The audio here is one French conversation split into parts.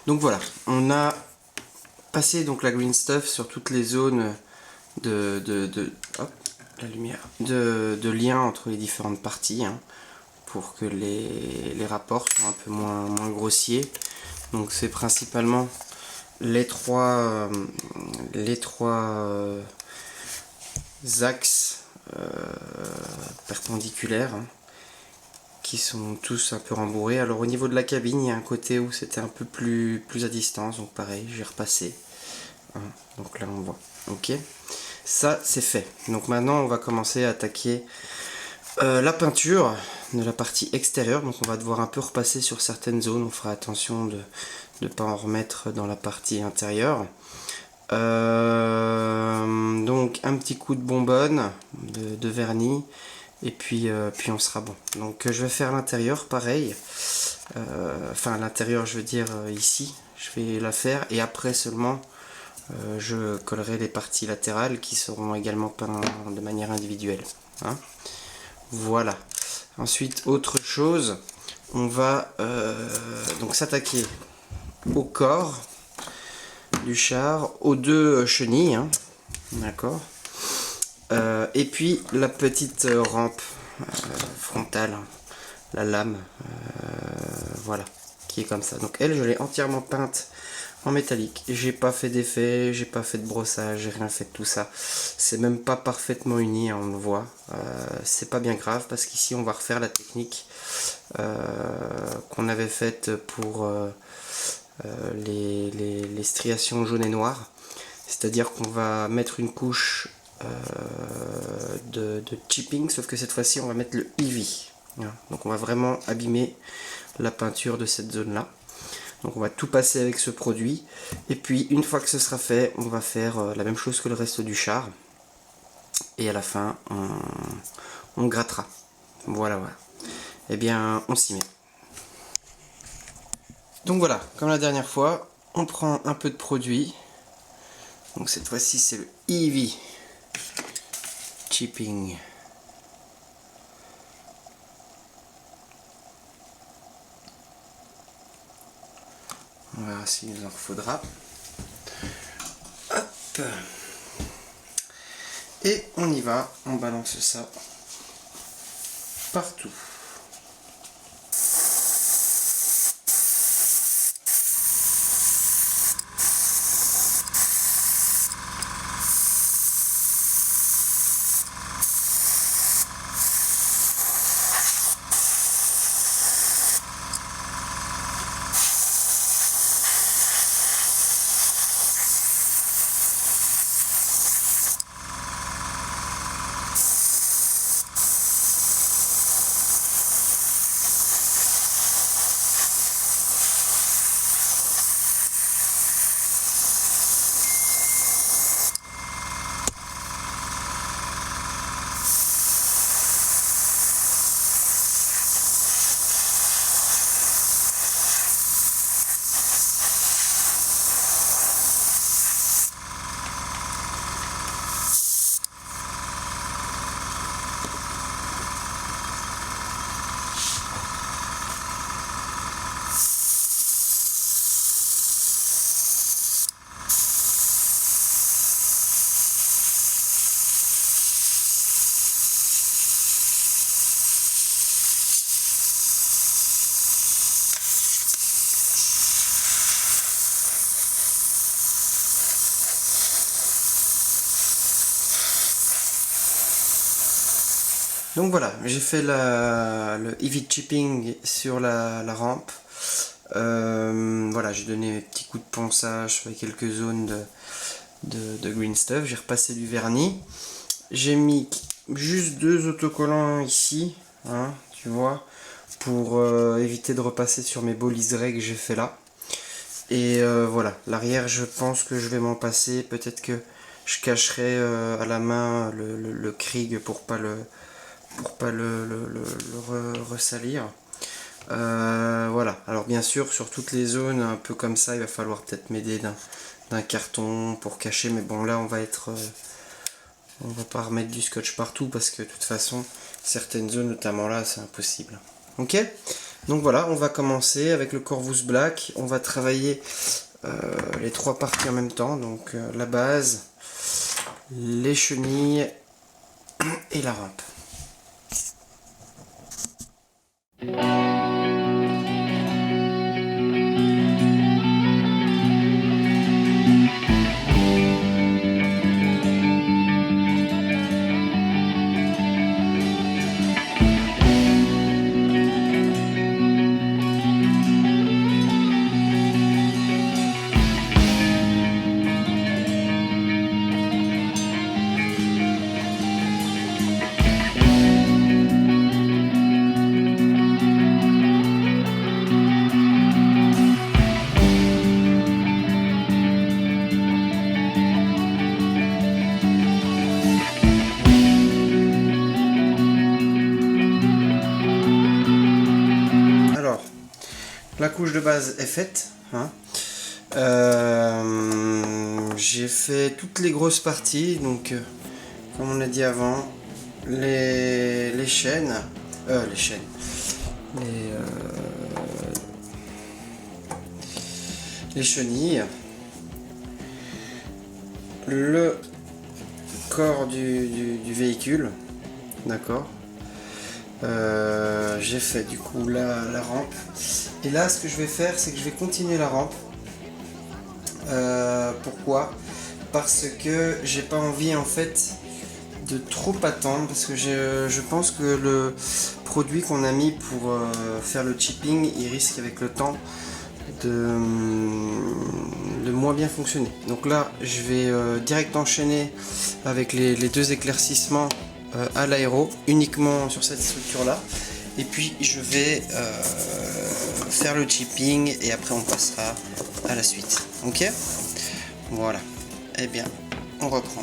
Donc voilà, on a passé donc la green stuff sur toutes les zones hop, la lumière, de lien entre les différentes parties, hein, pour que les rapports soient un peu moins grossiers. Donc c'est principalement les trois axes perpendiculaires, hein, qui sont tous un peu rembourrés. Alors au niveau de la cabine, il y a un côté où c'était un peu plus à distance, donc pareil, j'ai repassé. Hein, donc là on voit. Ok, ça c'est fait. Donc maintenant on va commencer à attaquer la peinture de la partie extérieure. Donc on va devoir un peu repasser sur certaines zones. On fera attention de ne pas en remettre dans la partie intérieure. Donc un petit coup de bonbonne, de vernis, et puis on sera bon. Donc je vais faire l'intérieur pareil. Enfin l'intérieur, je veux dire ici, je vais la faire et après seulement je collerai les parties latérales qui seront également peintes de manière individuelle, hein. Voilà. Ensuite, autre chose, on va donc s'attaquer au corps du char, aux deux chenilles, hein, d'accord. Et puis la petite rampe frontale, la lame, voilà, qui est comme ça. Donc elle, je l'ai entièrement peinte en métallique. J'ai pas fait d'effet, j'ai pas fait de brossage, j'ai rien fait de tout ça. C'est même pas parfaitement uni, hein, on le voit. C'est pas bien grave parce qu'ici on va refaire la technique qu'on avait faite pour les striations jaunes et noires. C'est-à-dire qu'on va mettre une couche de chipping, sauf que cette fois-ci on va mettre le Eevee. Donc on va vraiment abîmer la peinture de cette zone-là. Donc on va tout passer avec ce produit. Et puis une fois que ce sera fait, on va faire la même chose que le reste du char. Et à la fin, on grattera. Voilà, voilà. Eh bien, on s'y met. Donc voilà, comme la dernière fois, on prend un peu de produit. Donc cette fois-ci, c'est le Eevee Chipping. On va voir s'il nous en faudra. Hop. Et on y va, on balance ça partout. Donc voilà, j'ai fait le Eevee Chipping sur la rampe. Voilà, j'ai donné un petit coup de ponçage sur quelques zones de green stuff. J'ai repassé du vernis. J'ai mis juste 2 autocollants ici, hein, tu vois, pour éviter de repasser sur mes beaux liserés que j'ai fait là. Et voilà, l'arrière, je pense que je vais m'en passer. Peut-être que je cacherai à la main le Krieg pour pas le ressalir. Voilà, alors bien sûr sur toutes les zones un peu comme ça il va falloir peut-être m'aider d'un carton pour cacher, mais bon là on va pas remettre du scotch partout parce que de toute façon certaines zones, notamment là, c'est impossible. Ok, Donc voilà, on va commencer avec le Corvus Black. On va travailler les 3 parties en même temps. Donc la base, les chenilles et la rampe. La couche de base est faite. Hein. J'ai fait toutes les grosses parties, donc comme on a dit avant, les chaînes, les chenilles, le corps du véhicule, d'accord. J'ai fait du coup la rampe, et là ce que je vais faire, c'est que je vais continuer la rampe. Pourquoi? Parce que j'ai pas envie en fait de trop attendre, parce que je pense que le produit qu'on a mis pour faire le chipping, il risque avec le temps de moins bien fonctionner. Donc là je vais direct enchaîner avec les 2 éclaircissements à l'aéro, uniquement sur cette structure là, et puis je vais faire le chipping et après on passera à la suite. Ok, voilà, et bien on reprend.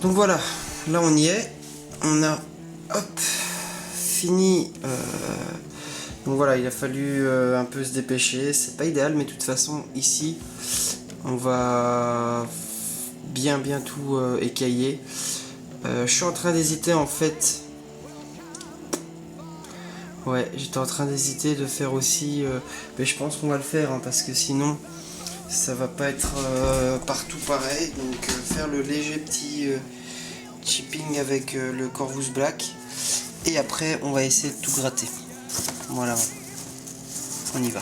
Donc voilà, là on y est, on a fini. Donc voilà, il a fallu un peu se dépêcher, c'est pas idéal, mais de toute façon ici on va bien tout écailler. Je suis en train d'hésiter en fait. Ouais, j'étais en train d'hésiter de faire aussi, mais je pense qu'on va le faire hein, parce que sinon ça va pas être partout pareil. Donc faire le léger petit chipping avec le Corvus Black, et après on va essayer de tout gratter. Voilà, on y va.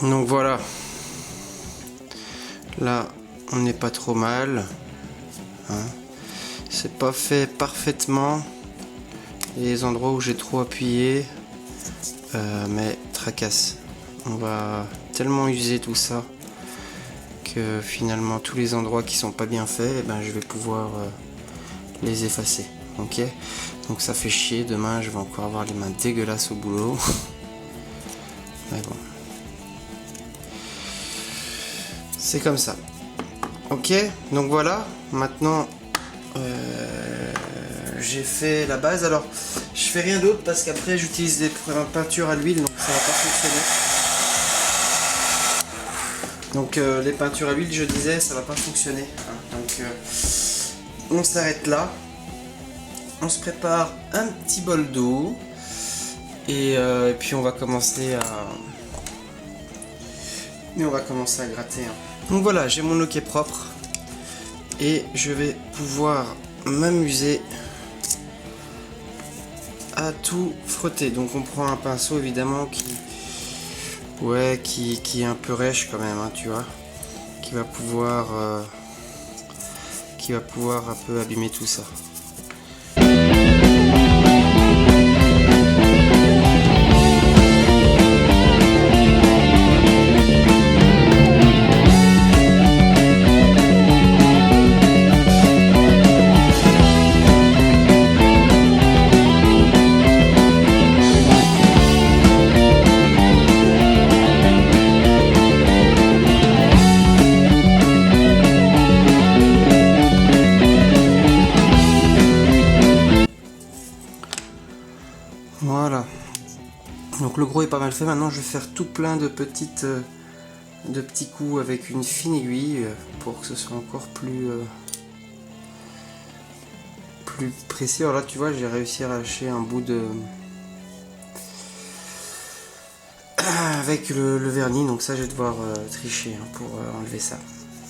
Donc voilà, là on n'est pas trop mal, hein. C'est pas fait parfaitement, les endroits où j'ai trop appuyé, mais tracasse. On va tellement user tout ça que finalement tous les endroits qui sont pas bien faits, eh ben, je vais pouvoir les effacer. Ok, donc ça fait chier, demain je vais encore avoir les mains dégueulasses au boulot. Mais bon. C'est comme ça. Ok, donc voilà, maintenant j'ai fait la base. Alors je fais rien d'autre parce qu'après j'utilise des peintures à l'huile, donc ça va pas fonctionner. Donc les peintures à l'huile, je disais, ça va pas fonctionner, hein. Donc on s'arrête là. On se prépare un petit bol d'eau et puis on va commencer à gratter, hein. Donc voilà, j'ai mon eau qui est propre et je vais pouvoir m'amuser à tout frotter. Donc on prend un pinceau évidemment qui est un peu rêche quand même, hein, tu vois, qui va pouvoir un peu abîmer tout ça. Voilà, donc le gros est pas mal fait. Maintenant je vais faire tout plein de petits coups avec une fine aiguille pour que ce soit encore plus précis. Alors là tu vois, j'ai réussi à lâcher un bout de avec le vernis, donc ça je vais devoir tricher, hein, pour enlever ça.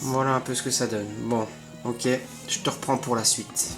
Voilà un peu ce que ça donne. Bon, ok, je te reprends pour la suite.